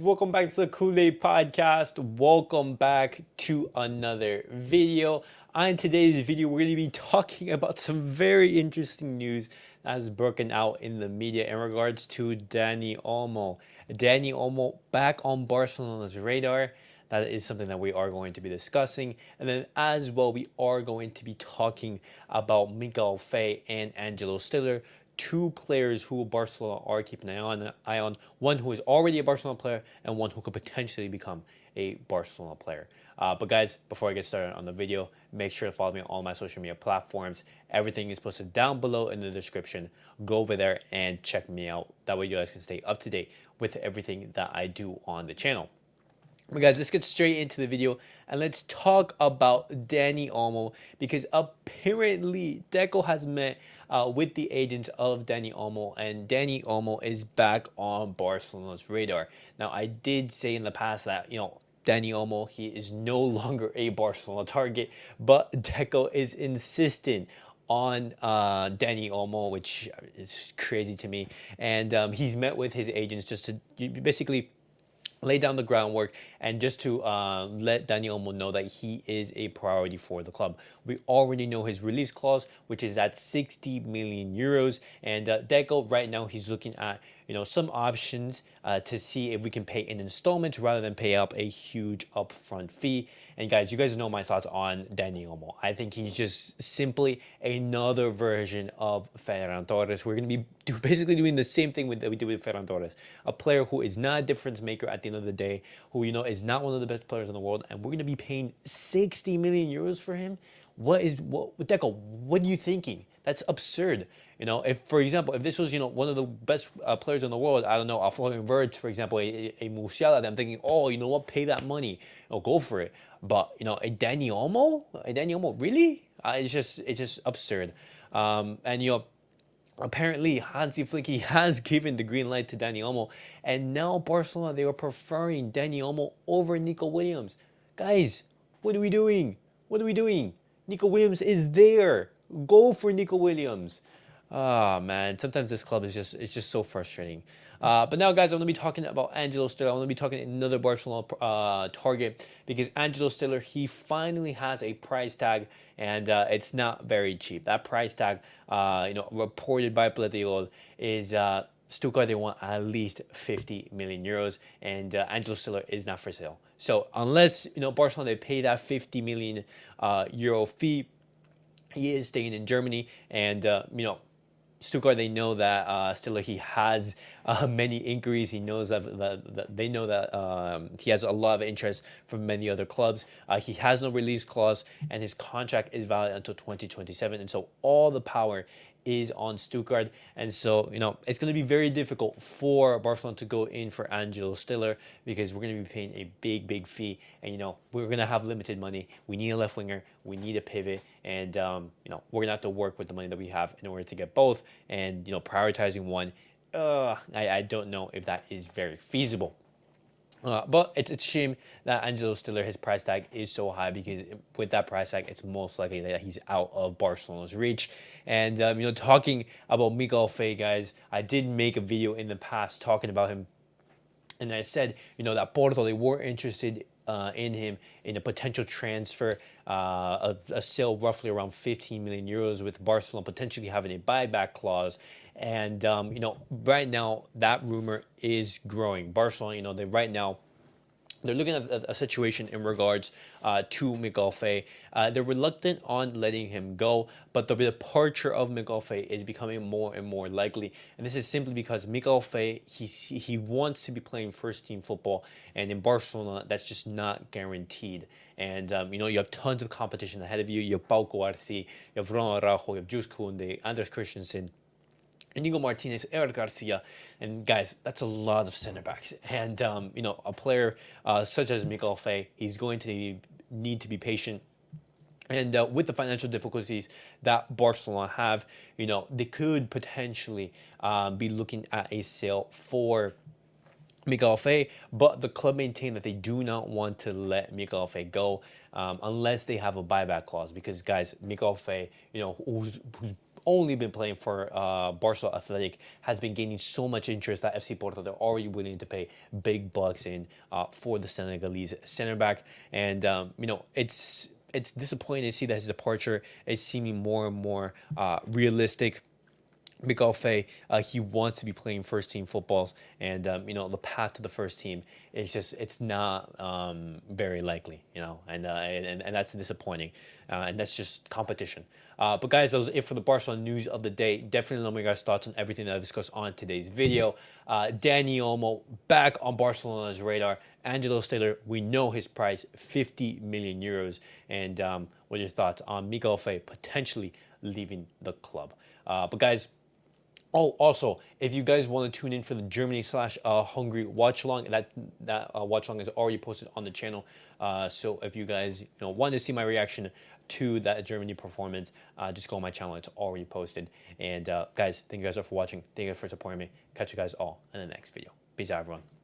welcome back to the CulePodcast. Welcome back to another video. On today's video, we're going to be talking about some very interesting news that has broken out in the media in regards to Dani Olmo. Dani Olmo back on Barcelona's radar. That is something that we are going to be discussing. And then as well, we are going to be talking about Mikayil Faye and Angelo Stiller, two players who Barcelona are keeping an eye on. One who is already a Barcelona player and one who could potentially become a Barcelona player. But guys, before I get started on the video, make sure to follow me on all my social media platforms. Everything is posted down below in the description. Go over there and check me out. That way you guys can stay up to date with everything that I do on the channel. But guys, let's get straight into the video and let's talk about Dani Olmo, because apparently Deco has met with the agents of Dani Olmo, and Dani Olmo is back on Barcelona's radar. Now, I did say in the past that, Dani Olmo, he is no longer a Barcelona target, but Deco is insistent on Dani Olmo, which is crazy to me. And he's met with his agents just to basically lay down the groundwork and just to let Dani Olmo know that he is a priority for the club. We already know his release clause, which is at 60 million euros. And Deco right now, he's looking at some options to see if we can pay in installments rather than pay up a huge upfront fee. And guys, you guys know my thoughts on Dani Olmo. I think he's just simply another version of Ferran Torres. We're going to be basically doing the same thing that we did with Ferran Torres, a player who is not a difference maker at the end of the day, who is not one of the best players in the world, and we're going to be paying 60 million euros for him. Deco, what are you thinking? That's absurd. If, for example, if this was, one of the best players in the world, I don't know, a Florian Wirtz, for example, a Musiala, I'm thinking, oh, you know what, pay that money, go for it. But, a Dani Olmo, really? It's just absurd. And, apparently, Hansi Flick, he has given the green light to Dani Olmo, and now Barcelona, they are preferring Dani Olmo over Nico Williams. Guys, what are we doing? What are we doing? Nico Williams is there. Go for Nico Williams. Ah, man, sometimes this club is just so frustrating. But now, guys, I'm going to be talking about Angelo Stiller. I'm going to be talking another Barcelona target, because Angelo Stiller, he finally has a price tag, and it's not very cheap. That price tag, reported by Plateol, is Stuttgart, they want at least 50 million euros, and Angelo Stiller is not for sale. So unless Barcelona, they pay that 50 million euro fee, he is staying in Germany, and Stuttgart, they know that Stiller, he has many inquiries. He knows that they know that he has a lot of interest from many other clubs. He has no release clause, and his contract is valid until 2027. And so all the power is on Stuttgart. And so, it's going to be very difficult for Barcelona to go in for Angelo Stiller, because we're going to be paying a big fee. And, we're going to have limited money. We need a left winger. We need a pivot. And, we're going to have to work with the money that we have in order to get both. And, prioritizing one, I don't know if that is very feasible. But it's a shame that Angelo Stiller, his price tag is so high, because with that price tag, it's most likely that he's out of Barcelona's reach. And, talking about Mikayil Faye, guys, I did make a video in the past talking about him. And I said, that Porto, they were interested in him in a potential transfer, a sale roughly around 15 million euros, with Barcelona potentially having a buyback clause. And, right now that rumor is growing. Barcelona, they're looking at a situation in regards to Mikayil Faye. They're reluctant on letting him go, but the departure of Mikayil Faye is becoming more and more likely. And this is simply because Mikayil Faye, he wants to be playing first-team football, and in Barcelona, that's just not guaranteed. And, you have tons of competition ahead of you. You have Pau Cubarsí, you have Ronald Araujo, you have Jules Koundé, Andres Christensen, Inigo Martinez, Eric Garcia, and guys, that's a lot of center backs. And a player such as Mikayil Faye, he's going to need to be patient. And with the financial difficulties that Barcelona have, they could potentially be looking at a sale for Mikayil Faye, but the club maintain that they do not want to let Mikayil Faye go unless they have a buyback clause. Because, guys, Mikayil Faye, who's only been playing for Barcelona Athletic, has been gaining so much interest that FC Porto, they're already willing to pay big bucks in for the Senegalese center back. And it's disappointing to see that his departure is seeming more and more realistic. Mikayil Faye, he wants to be playing first team footballs, and the path to the first team is just, it's not very likely, and that's disappointing, and that's just competition. But guys, that was it for the Barcelona news of the day. Definitely let me know your guys' thoughts on everything that I discussed on today's video. Dani Olmo back on Barcelona's radar. Angelo Stiller, we know his price, 50 million euros, and what are your thoughts on Mikayil Faye potentially leaving the club? But guys, oh, also, if you guys want to tune in for the Germany/Hungary watch along, that watch along is already posted on the channel. So if you guys want to see my reaction to that Germany performance, just go on my channel. It's already posted. And guys, thank you guys all for watching. Thank you guys for supporting me. Catch you guys all in the next video. Peace out, everyone.